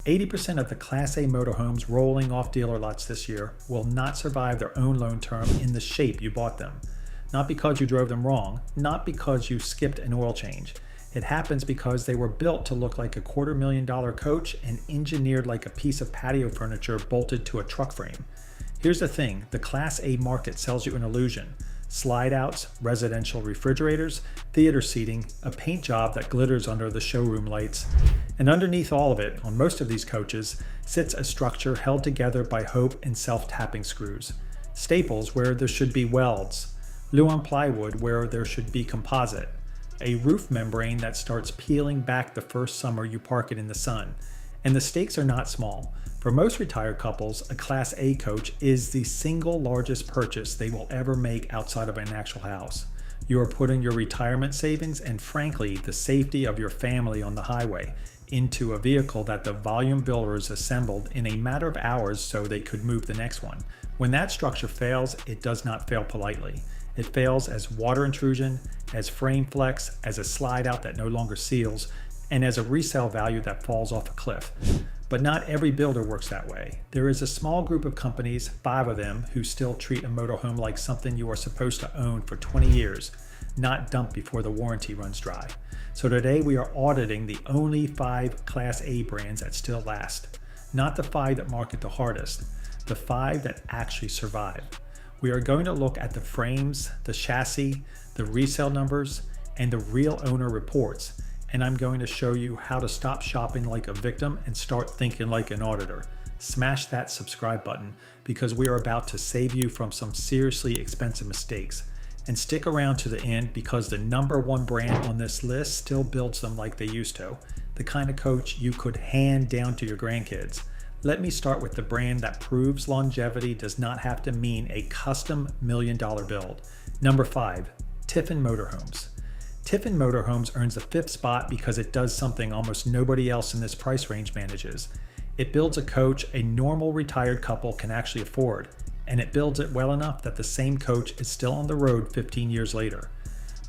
80% of the Class A motorhomes rolling off dealer lots this year will not survive their own loan term in the shape you bought them. Not because you drove them wrong, not because you skipped an oil change. It happens because they were built to look like a $250,000 coach and engineered like a piece of patio furniture bolted to a truck frame. Here's the thing, the Class A market sells you an illusion. Slide outs, residential refrigerators, theater seating, a paint job that glitters under the showroom lights. And underneath all of it, on most of these coaches, sits a structure held together by hope and self-tapping screws. Staples where there should be welds. Luan plywood where there should be composite. A roof membrane that starts peeling back the first summer you park it in the sun. And the stakes are not small. For most retired couples, a Class A coach is the single largest purchase they will ever make outside of an actual house. You are putting your retirement savings and frankly, the safety of your family on the highway into a vehicle that the volume builders assembled in a matter of hours so they could move the next one. When that structure fails, it does not fail politely. It fails as water intrusion, as frame flex, as a slide out that no longer seals, and as a resale value that falls off a cliff. But not every builder works that way. There is a small group of companies, 5 of them, who still treat a motorhome like something you are supposed to own for 20 years, not dump before the warranty runs dry. So today we are auditing the only 5 Class A brands that still last. Not the 5 that market the hardest, the 5 that actually survive. We are going to look at the frames, the chassis, the resale numbers, and the real owner reports. And I'm going to show you how to stop shopping like a victim and start thinking like an auditor. Smash that subscribe button because we are about to save you from some seriously expensive mistakes. And stick around to the end because the #1 brand on this list still builds them like they used to. The kind of coach you could hand down to your grandkids. Let me start with the brand that proves longevity does not have to mean a custom $1 million build. Number 5, Tiffin Motorhomes. Tiffin Motorhomes earns the 5th spot because it does something almost nobody else in this price range manages. It builds a coach a normal retired couple can actually afford, and it builds it well enough that the same coach is still on the road 15 years later.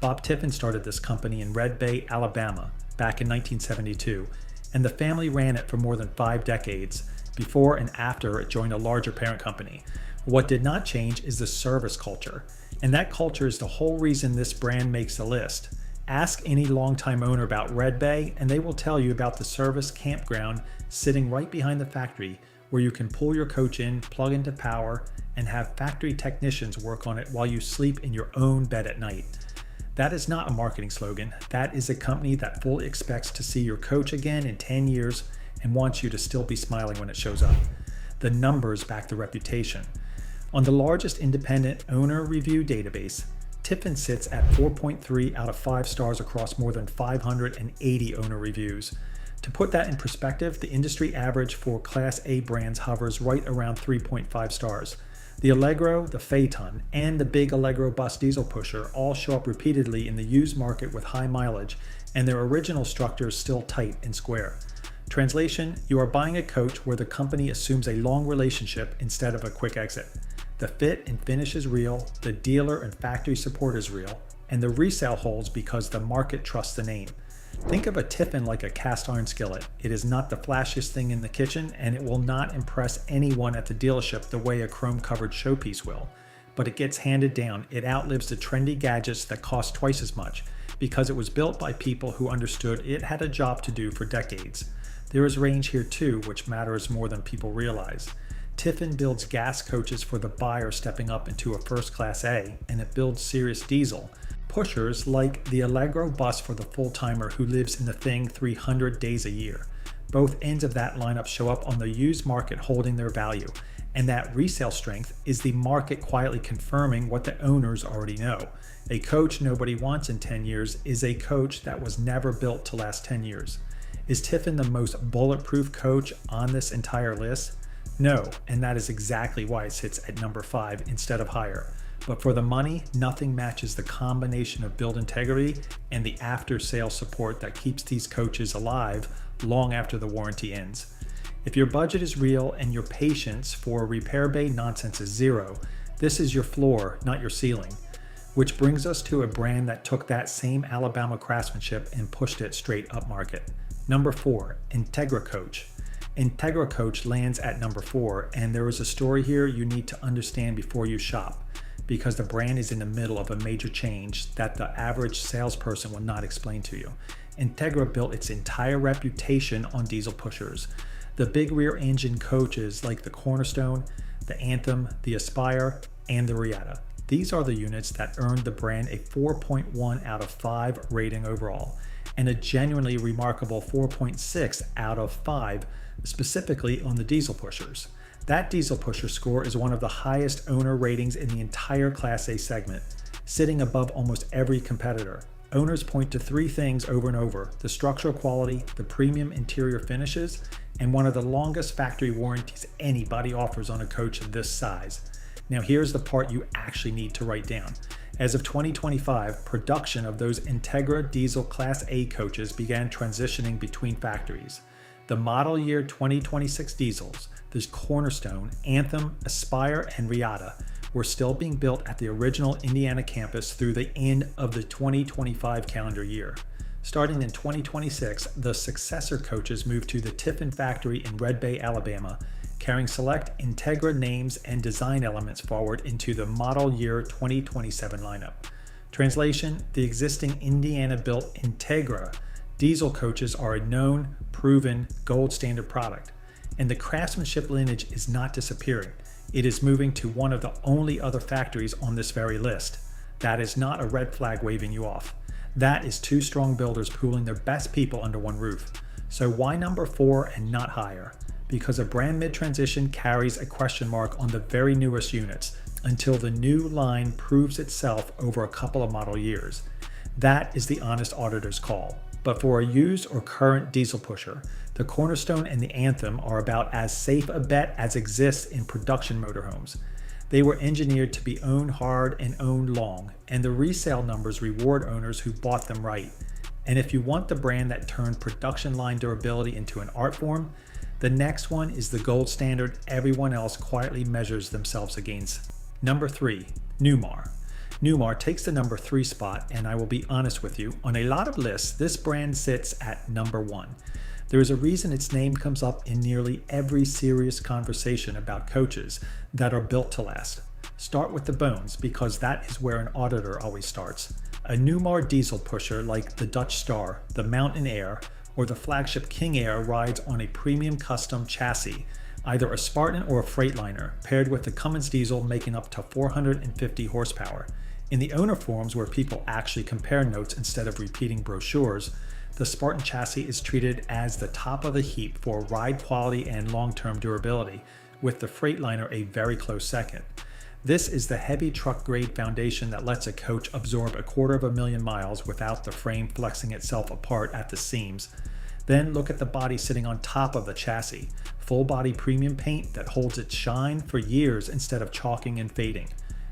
Bob Tiffin started this company in Red Bay, Alabama, back in 1972, and the family ran it for more than 5 decades, before and after it joined a larger parent company. What did not change is the service culture, and that culture is the whole reason this brand makes the list. Ask any longtime owner about Red Bay and they will tell you about the service campground sitting right behind the factory where you can pull your coach in, plug into power, and have factory technicians work on it while you sleep in your own bed at night. That is not a marketing slogan. That is a company that fully expects to see your coach again in 10 years and wants you to still be smiling when it shows up. The numbers back the reputation. On the largest independent owner review database, Tiffin sits at 4.3 out of 5 stars across more than 580 owner reviews. To put that in perspective, the industry average for Class A brands hovers right around 3.5 stars. The Allegro, the Phaeton, and the big Allegro bus diesel pusher all show up repeatedly in the used market with high mileage, and their original structure is still tight and square. Translation, you are buying a coach where the company assumes a long relationship instead of a quick exit. The fit and finish is real, the dealer and factory support is real, and the resale holds because the market trusts the name. Think of a Tiffin like a cast iron skillet. It is not the flashiest thing in the kitchen, and it will not impress anyone at the dealership the way a chrome-covered showpiece will. But it gets handed down. It outlives the trendy gadgets that cost twice as much, because it was built by people who understood it had a job to do for decades. There is range here too, which matters more than people realize. Tiffin builds gas coaches for the buyer stepping up into a first Class A, and it builds serious diesel. Pushers like the Allegro bus for the full-timer who lives in the thing 300 days a year. Both ends of that lineup show up on the used market holding their value, and that resale strength is the market quietly confirming what the owners already know. A coach nobody wants in 10 years is a coach that was never built to last 10 years. Is Tiffin the most bulletproof coach on this entire list? No, and that is exactly why it sits at number 5 instead of higher. But for the money, nothing matches the combination of build integrity and the after-sale support that keeps these coaches alive long after the warranty ends. If your budget is real and your patience for repair bay nonsense is 0, this is your floor, not your ceiling. Which brings us to a brand that took that same Alabama craftsmanship and pushed it straight up market. Number 4, Entegra Coach. Entegra coach lands at number 4, and there is a story here you need to understand before you shop, because the brand is in the middle of a major change that the average salesperson will not explain to you. Entegra built its entire reputation on diesel pushers. The big rear engine coaches like the Cornerstone, the Anthem, the Aspire, and the Reatta. These are the units that earned the brand a 4.1 out of 5 rating overall, and a genuinely remarkable 4.6 out of 5 specifically on the diesel pushers. That diesel pusher score is one of the highest owner ratings in the entire Class A segment, sitting above almost every competitor. Owners point to 3 things over and over: the structural quality, the premium interior finishes, and one of the longest factory warranties anybody offers on a coach of this size. Now here's the part you actually need to write down. As of 2025, production of those Entegra diesel Class A coaches began transitioning between factories. The model year 2026 diesels, the Cornerstone, Anthem, Aspire, and Reatta, were still being built at the original Indiana campus through the end of the 2025 calendar year. Starting in 2026, the successor coaches moved to the Tiffin factory in Red Bay, Alabama, carrying select Entegra names and design elements forward into the model year 2027 lineup. Translation: the existing Indiana-built Entegra diesel coaches are a known, proven, gold standard product, and the craftsmanship lineage is not disappearing. It is moving to one of the only other factories on this very list. That is not a red flag waving you off. That is 2 strong builders pooling their best people under one roof. So why number 4 and not higher? Because a brand mid-transition carries a question mark on the very newest units until the new line proves itself over a couple of model years. That is the honest auditor's call. But for a used or current diesel pusher, the Cornerstone and the Anthem are about as safe a bet as exists in production motorhomes. They were engineered to be owned hard and owned long, and the resale numbers reward owners who bought them right. And if you want the brand that turned production line durability into an art form, the next one is the gold standard everyone else quietly measures themselves against. Number 3, Newmar. Newmar takes the number 3 spot, and I will be honest with you, on a lot of lists, this brand sits at number 1. There is a reason its name comes up in nearly every serious conversation about coaches that are built to last. Start with the bones, because that is where an auditor always starts. A Newmar diesel pusher like the Dutch Star, the Mountain Air, or the flagship King Air rides on a premium custom chassis, either a Spartan or a Freightliner, paired with the Cummins diesel making up to 450 horsepower. In the owner forums where people actually compare notes instead of repeating brochures, the Spartan chassis is treated as the top of the heap for ride quality and long-term durability, with the Freightliner a very close second. This is the heavy truck grade foundation that lets a coach absorb 250,000 miles without the frame flexing itself apart at the seams. Then look at the body sitting on top of the chassis, full body premium paint that holds its shine for years instead of chalking and fading.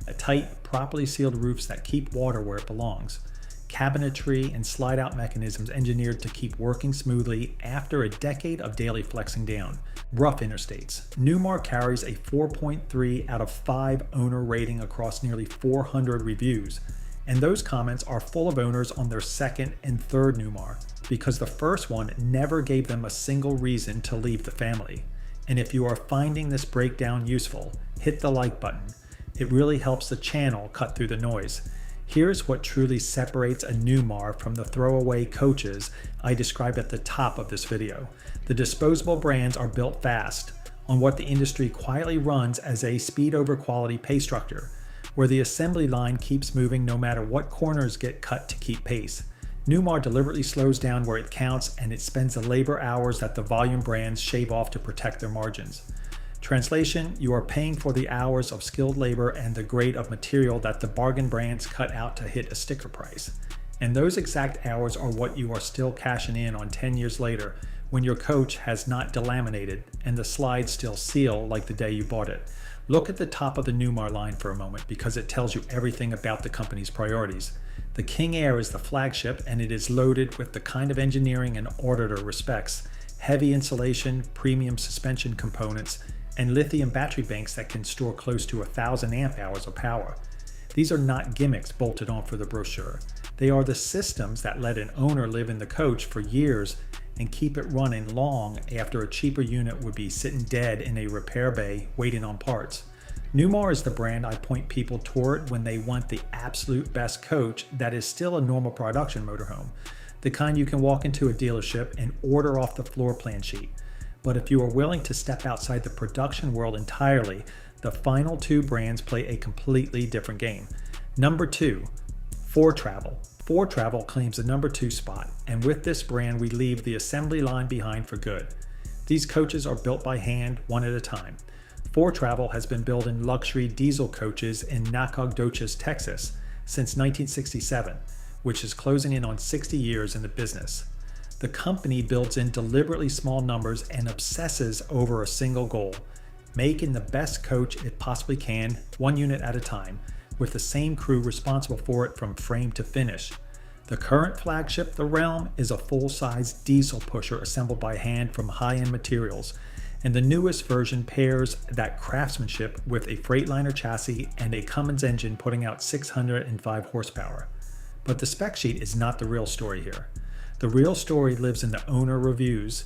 A tight, properly sealed roofs that keep water where it belongs. Cabinetry and slide-out mechanisms engineered to keep working smoothly after a decade of daily flexing down. Rough interstates. Newmar carries a 4.3 out of 5 owner rating across nearly 400 reviews, and those comments are full of owners on their second and third Newmar, because the first one never gave them a single reason to leave the family. And if you are finding this breakdown useful, hit the like button. It really helps the channel cut through the noise. Here's what truly separates a Newmar from the throwaway coaches I described at the top of this video. The disposable brands are built fast, on what the industry quietly runs as a speed over quality pay structure, where the assembly line keeps moving no matter what corners get cut to keep pace. Newmar deliberately slows down where it counts, and it spends the labor hours that the volume brands shave off to protect their margins. Translation: you are paying for the hours of skilled labor and the grade of material that the bargain brands cut out to hit a sticker price. And those exact hours are what you are still cashing in on 10 years later, when your coach has not delaminated and the slides still seal like the day you bought it. Look at the top of the Newmar line for a moment, because it tells you everything about the company's priorities. The King Air is the flagship, and it is loaded with the kind of engineering an auditor respects: heavy insulation, premium suspension components, and lithium battery banks that can store close to 1,000 amp hours of power. These are not gimmicks bolted on for the brochure. They are the systems that let an owner live in the coach for years and keep it running long after a cheaper unit would be sitting dead in a repair bay waiting on parts. Newmar is the brand I point people toward when they want the absolute best coach that is still a normal production motorhome, the kind you can walk into a dealership and order off the floor plan sheet. But if you are willing to step outside the production world entirely, the final two brands play a completely different game. Number 2, Foretravel. Foretravel claims the number 2 spot, and with this brand we leave the assembly line behind for good. These coaches are built by hand, one at a time. Foretravel has been building luxury diesel coaches in Nacogdoches, Texas since 1967, which is closing in on 60 years in the business. The company builds in deliberately small numbers and obsesses over a single goal: making the best coach it possibly can, one unit at a time, with the same crew responsible for it from frame to finish. The current flagship, the Realm, is a full-size diesel pusher assembled by hand from high-end materials, and the newest version pairs that craftsmanship with a Freightliner chassis and a Cummins engine putting out 605 horsepower. But the spec sheet is not the real story here. The real story lives in the owner reviews,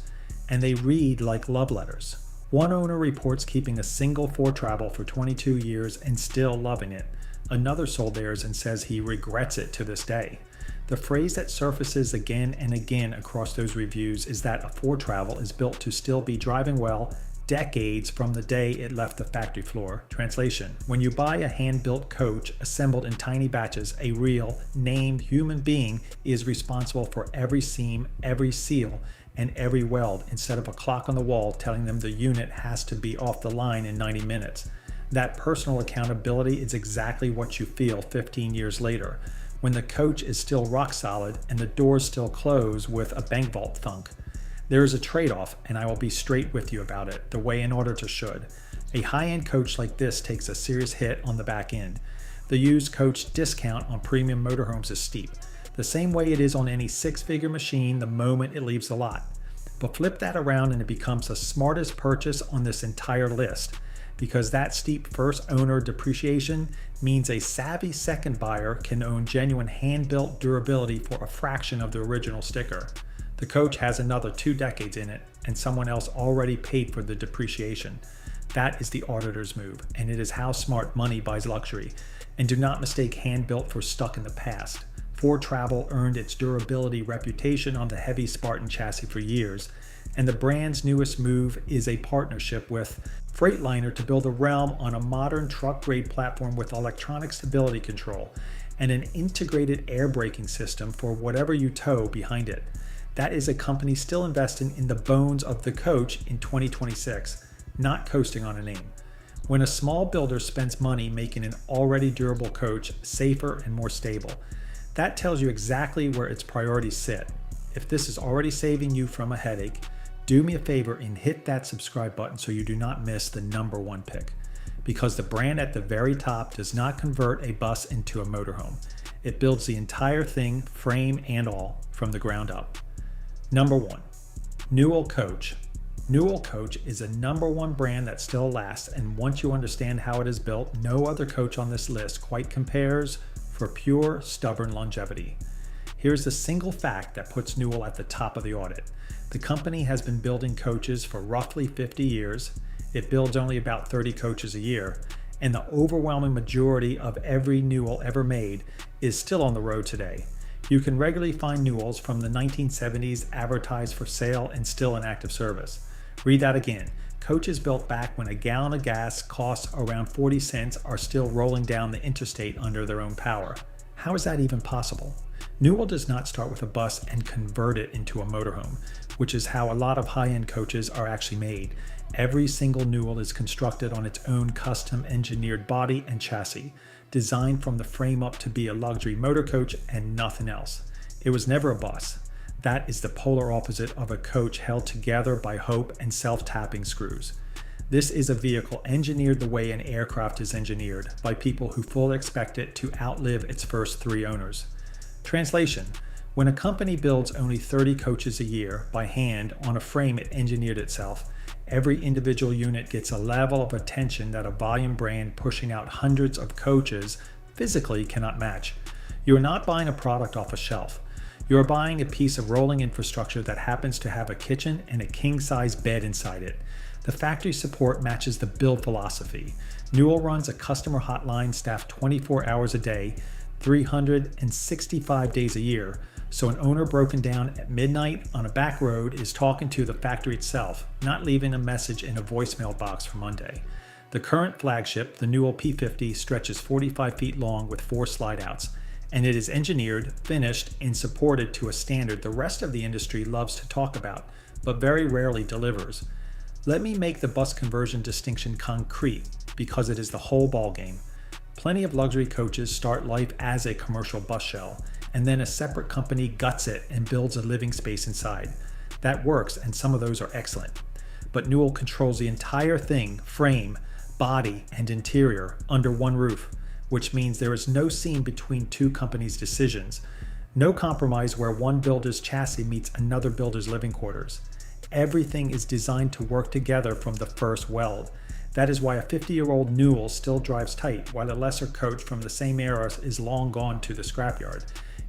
and they read like love letters. One owner reports keeping a single Foretravel for 22 years and still loving it. Another sold theirs and says he regrets it to this day. The phrase that surfaces again and again across those reviews is that a Foretravel is built to still be driving well decades from the day it left the factory floor. Translation: when you buy a hand-built coach assembled in tiny batches, a real, named human being is responsible for every seam, every seal, and every weld, instead of a clock on the wall telling them the unit has to be off the line in 90 minutes. That personal accountability is exactly what you feel 15 years later, when the coach is still rock solid and the doors still close with a bank vault thunk. There is a trade-off, and I will be straight with you about it, the way an auditor should. A high-end coach like this takes a serious hit on the back end. The used coach discount on premium motorhomes is steep, the same way it is on any six-figure machine the moment it leaves the lot. But flip that around and it becomes the smartest purchase on this entire list, because that steep first owner depreciation means a savvy second buyer can own genuine hand-built durability for a fraction of the original sticker. The coach has another 2 decades in it, and someone else already paid for the depreciation. That is the auditor's move, and it is how smart money buys luxury. And do not mistake hand-built for stuck in the past. Foretravel earned its durability reputation on the heavy Spartan chassis for years, and the brand's newest move is a partnership with Freightliner to build a Realm on a modern truck-grade platform with electronic stability control and an integrated air braking system for whatever you tow behind it. That is a company still investing in the bones of the coach in 2026, not coasting on a name. When a small builder spends money making an already durable coach safer and more stable, that tells you exactly where its priorities sit. If this is already saving you from a headache, do me a favor and hit that subscribe button so you do not miss the number 1 pick. Because the brand at the very top does not convert a bus into a motorhome. It builds the entire thing, frame and all, from the ground up. Number 1, Newell Coach. Newell Coach is a number 1 brand that still lasts, and once you understand how it is built, no other coach on this list quite compares for pure, stubborn longevity. Here's the single fact that puts Newell at the top of the audit. The company has been building coaches for roughly 50 years. It builds only about 30 coaches a year, and the overwhelming majority of every Newell ever made is still on the road today. You can regularly find Newells from the 1970s advertised for sale and still in active service. Read that again. Coaches built back when a gallon of gas costs around 40 cents are still rolling down the interstate under their own power. How is that even possible? Newell does not start with a bus and convert it into a motorhome, which is how a lot of high-end coaches are actually made. Every single Newell is constructed on its own custom engineered body and chassis, designed from the frame up to be a luxury motor coach and nothing else. It was never a bus. That is the polar opposite of a coach held together by hope and self-tapping screws. This is a vehicle engineered the way an aircraft is engineered, by people who fully expect it to outlive its first 3 owners. Translation: when a company builds only 30 coaches a year by hand on a frame it engineered itself, every individual unit gets a level of attention that a volume brand pushing out hundreds of coaches physically cannot match. You are not buying a product off a shelf. You are buying a piece of rolling infrastructure that happens to have a kitchen and a king-size bed inside it. The factory support matches the build philosophy. Newell runs a customer hotline staffed 24 hours a day, 365 days a year, so an owner broken down at midnight on a back road is talking to the factory itself, not leaving a message in a voicemail box for Monday. The current flagship, the Newell P50, stretches 45 feet long with 4 slide-outs, and it is engineered, finished, and supported to a standard the rest of the industry loves to talk about, but very rarely delivers. Let me make the bus conversion distinction concrete, because it is the whole ballgame. Plenty of luxury coaches start life as a commercial bus shell, and then a separate company guts it and builds a living space inside. That works, and some of those are excellent. But Newell controls the entire thing, frame, body, and interior, under one roof, which means there is no seam between two companies' decisions. No compromise where one builder's chassis meets another builder's living quarters. Everything is designed to work together from the first weld. That is why a 50-year-old Newell still drives tight, while a lesser coach from the same era is long gone to the scrapyard.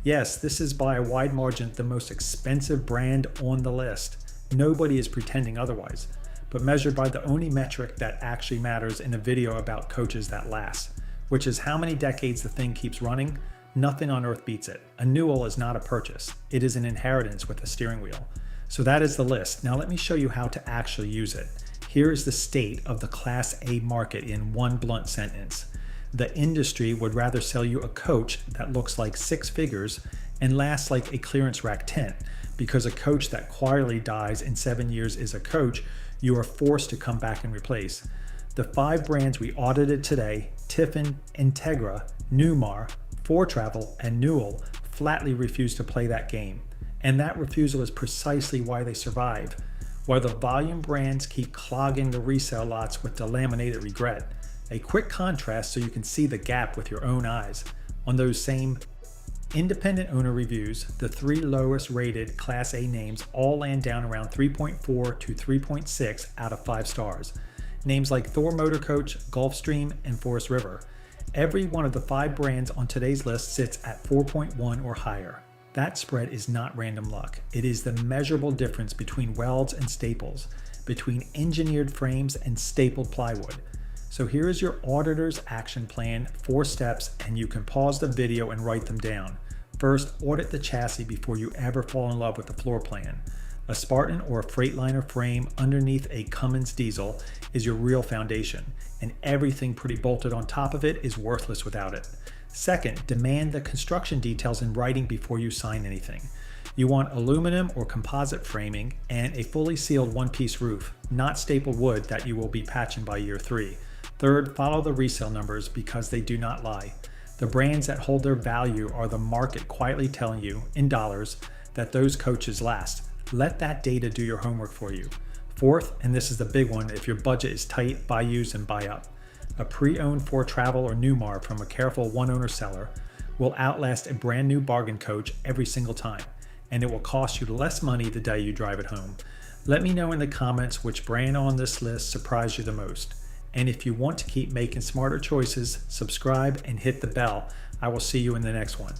Yes, this is by a wide margin the most expensive brand on the list. Nobody is pretending otherwise, but measured by the only metric that actually matters in a video about coaches that last, which is how many decades the thing keeps running. Nothing on earth beats it. A Newell is not a purchase. It is an inheritance with a steering wheel. So that is the list. Now let me show you how to actually use it. Here is the state of the Class A market in one blunt sentence. The industry would rather sell you a coach that looks like 6 figures and lasts like a clearance rack tent, because a coach that quietly dies in 7 years is a coach you are forced to come back and replace. The 5 brands we audited today, Tiffin, Entegra, Newmar, Foretravel, and Newell, flatly refuse to play that game. And that refusal is precisely why they survive, while the volume brands keep clogging the resale lots with the laminated regret. A quick contrast so you can see the gap with your own eyes. On those same independent owner reviews, the 3 lowest rated Class A names all land down around 3.4 to 3.6 out of 5 stars. Names like Thor Motor Coach, Gulfstream, and Forest River. Every one of the 5 brands on today's list sits at 4.1 or higher. That spread is not random luck. It is the measurable difference between welds and staples, between engineered frames and stapled plywood. So here is your auditor's action plan, 4 steps, and you can pause the video and write them down. First, audit the chassis before you ever fall in love with the floor plan. A Spartan or a Freightliner frame underneath a Cummins diesel is your real foundation, and everything pretty bolted on top of it is worthless without it. Second, demand the construction details in writing before you sign anything. You want aluminum or composite framing and a fully sealed one-piece roof, not stapled wood that you will be patching by year 3. Third, follow the resale numbers because they do not lie. The brands that hold their value are the market quietly telling you, in dollars, that those coaches last. Let that data do your homework for you. Fourth, and this is the big one, if your budget is tight, buy used and buy up. A pre-owned Foretravel or Newmar from a careful one-owner seller will outlast a brand new bargain coach every single time, and it will cost you less money the day you drive it home. Let me know in the comments which brand on this list surprised you the most. And if you want to keep making smarter choices, subscribe and hit the bell. I will see you in the next one.